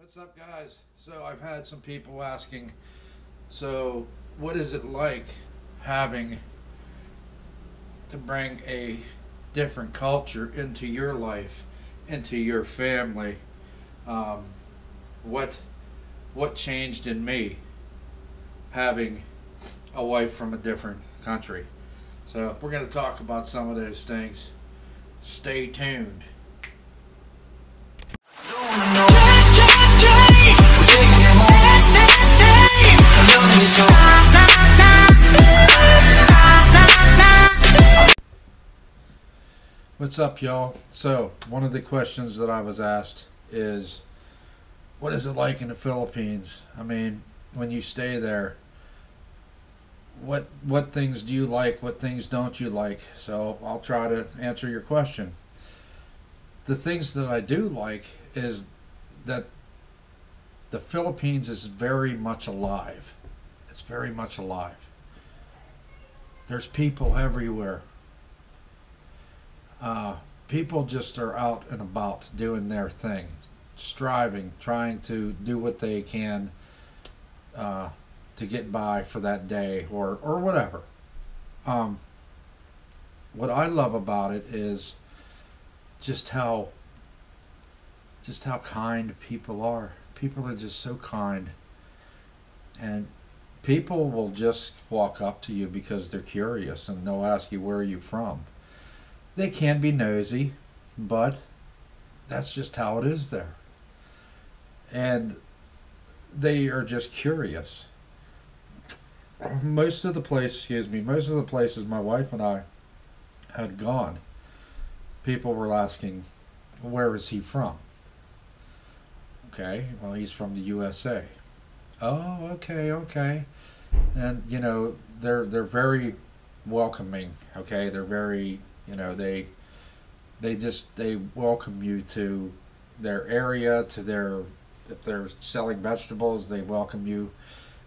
What's up, guys? So I've had some people asking, so what is it like having to bring a different culture into your life, into your family? Um, what what changed in me having a wife from a different country? So we're going to talk about some of those things. Stay tuned. What's up, y'all? So, one of the questions that I was asked is, what is it like in the Philippines? I mean, when you stay there, what things do you like? What things don't you like? So, I'll try to answer your question. The things that I do like is that the Philippines is very much alive. It's very much alive. There's people everywhere. People just are out and about doing their thing, striving, trying to do what they can uh, to get by for that day or whatever. Um, what I love about it is just how kind people are. People are just so kind, and people will just walk up to you because they're curious and they'll ask you, where are you from? They can be nosy, but that's just how it is there. And they are just curious. Most of the places my wife and I had gone, people were asking, where is he from? Okay, well, he's from the USA. Oh, okay, okay. And they're very welcoming. Okay, they're very, they welcome you to their area, to their, if they're selling vegetables, they welcome you.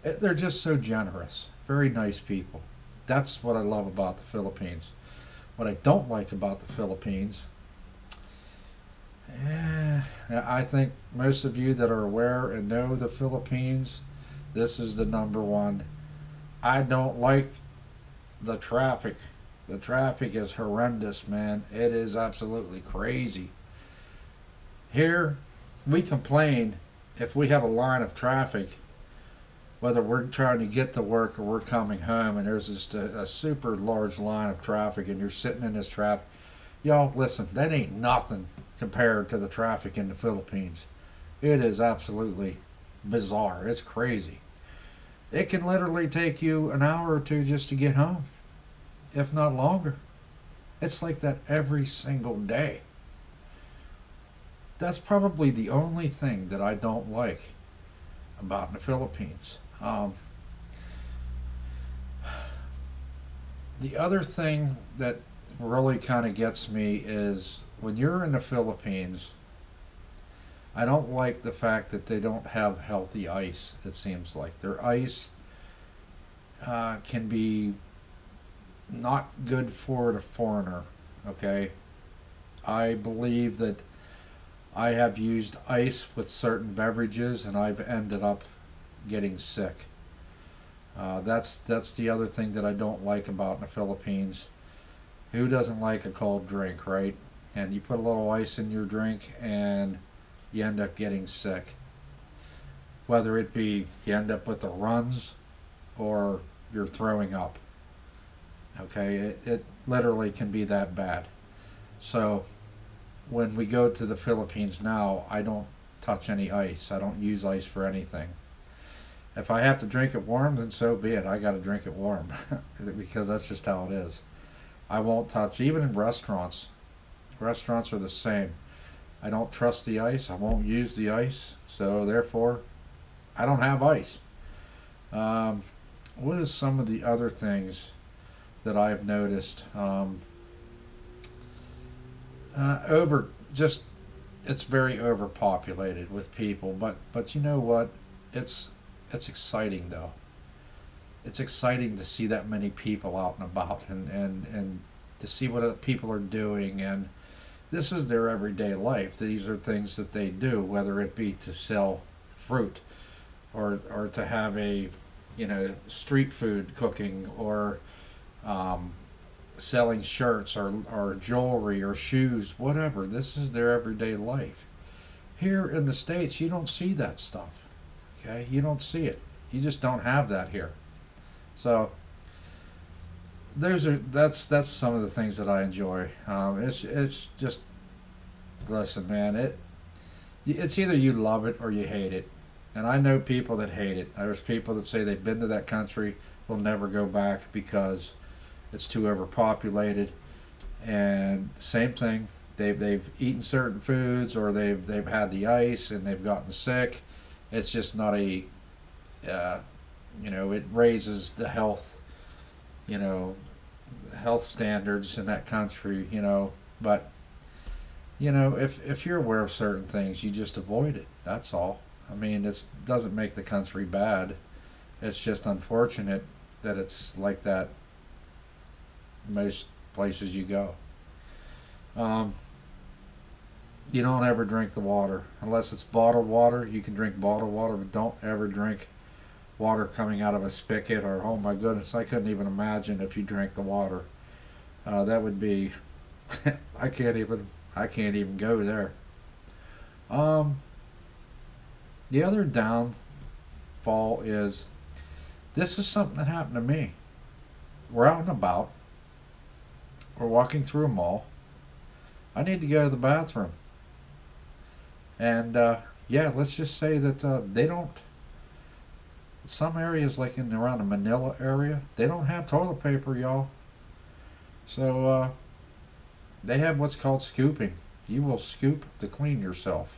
They're just so generous. Very nice people. That's what I love about the Philippines. What I don't like about the Philippines, I think most of you that are aware and know the Philippines, this is the number one. I don't like the traffic. The traffic is horrendous, man. It is absolutely crazy. Here, we complain if we have a line of traffic, whether we're trying to get to work or we're coming home, and there's just a super large line of traffic, and you're sitting in this traffic. Y'all, listen, that ain't nothing compared to the traffic in the Philippines. It is absolutely bizarre. It's crazy. It can literally take you an hour or two just to get home, if not longer. It's like that every single day. That's probably the only thing that I don't like about the Philippines. The other thing that really kind of gets me is when you're in the Philippines, I don't like the fact that they don't have healthy ice, it seems like. Their ice can be not good for the foreigner, okay? I believe that I have used ice with certain beverages and I've ended up getting sick. That's the other thing that I don't like about the Philippines. Who doesn't like a cold drink, right? And you put a little ice in your drink and you end up getting sick. Whether it be you end up with the runs or you're throwing up. Okay, it literally can be that bad. So when we go to the Philippines now, I don't touch any ice. I don't use ice for anything. If I have to drink it warm, then so be it. I got to drink it warm because that's just how it is. I won't touch, even in restaurants. Restaurants are the same. I don't trust the ice. I won't use the ice. So therefore, I don't have ice. What is some of the other things that I've noticed? Over just it's very overpopulated with people, but you know what? It's exciting though. It's exciting to see that many people out and about and to see what other people are doing, and This is their everyday life. These are things that they do, whether it be to sell fruit or to have a, street food cooking, or um, selling shirts, or jewelry or shoes, whatever. This is their everyday life. Here in the States, you don't see that stuff. Okay, you don't see it. You just don't have that here. So that's some of the things that I enjoy. It's just, listen, man. It's either you love it or you hate it. And I know people that hate it. There's people that say they've been to that country, will never go back because it's too overpopulated. And same thing, they've eaten certain foods, or they've had the ice and they've gotten sick. It's just not a, uh, it raises the you know, health standards in that country. But if you're aware of certain things, you just avoid it. That's all. I mean, it doesn't make the country bad. It's just unfortunate that it's like that most places you go. Um, you don't ever drink the water unless it's bottled water. You can drink bottled water, but don't ever drink water coming out of a spigot, or, oh my goodness, I couldn't even imagine if you drank the water. That would be I can't even go there. Um, the other downfall is, this is something that happened to me. We're out and about. We're walking through a mall. I need to go to the bathroom, and yeah, let's just say that they don't. Some areas, like in around the Manila area, they don't have toilet paper, y'all. So they have what's called scooping. You will scoop to clean yourself.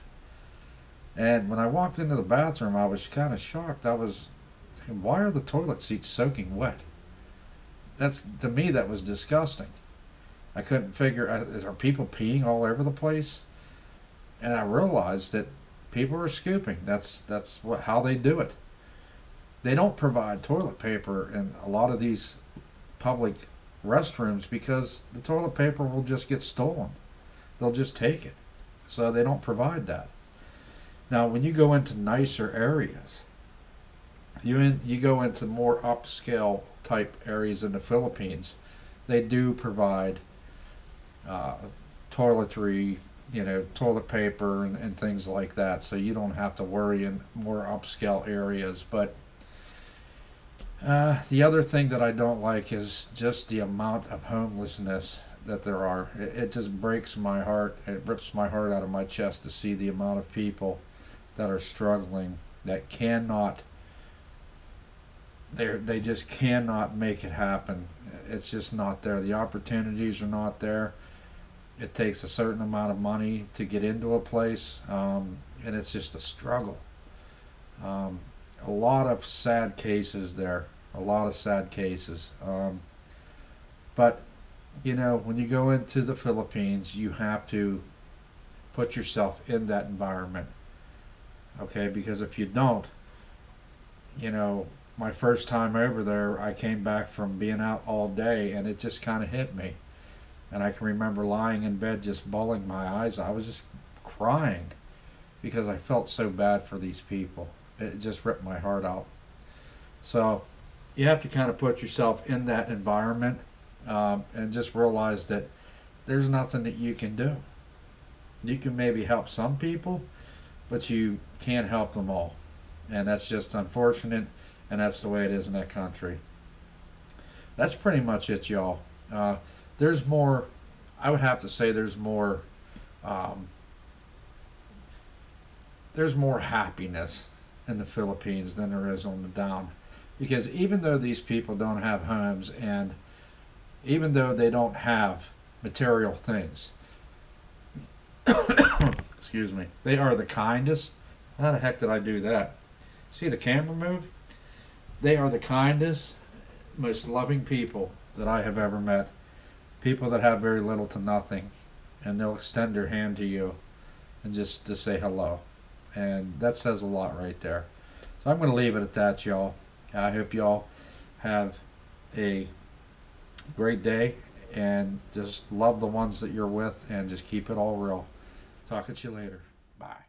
And when I walked into the bathroom, I was kind of shocked. I was thinking, why are the toilet seats soaking wet? To me, that was disgusting. I couldn't figure, are people peeing all over the place? And I realized that people are scooping. That's how they do it. They don't provide toilet paper in a lot of these public restrooms because the toilet paper will just get stolen. They'll just take it. So they don't provide that. Now, when you go into nicer areas, you go into more upscale type areas in the Philippines, they do provide uh, toiletry, toilet paper and things like that. So you don't have to worry in more upscale areas. But the other thing that I don't like is just the amount of homelessness that there are. It just breaks my heart. It rips my heart out of my chest to see the amount of people that are struggling, that cannot, they just cannot make it happen. It's just not there. The opportunities are not there. It takes a certain amount of money to get into a place, and it's just a struggle. Um, a lot of sad cases there. A lot of sad cases. But when you go into the Philippines, you have to put yourself in that environment. Okay, because if you don't, my first time over there, I came back from being out all day, and it just kind of hit me. And I can remember lying in bed just bawling my eyes. I was just crying because I felt so bad for these people. It just ripped my heart out. So you have to kind of put yourself in that environment, and just realize that there's nothing that you can do. You can maybe help some people, but you can't help them all. And that's just unfortunate, and that's the way it is in that country. That's pretty much it, y'all. There's more, I would have to say um, there's more happiness in the Philippines than there is on the down. Because even though these people don't have homes, and even though they don't have material things, excuse me, they are the kindest. How the heck did I do that? See the camera move? They are the kindest, most loving people that I have ever met. People that have very little to nothing, and they'll extend their hand to you and just to say hello. And that says a lot right there. So I'm going to leave it at that, y'all. I hope y'all have a great day, and just love the ones that you're with, and just keep it all real. Talk at you later. Bye.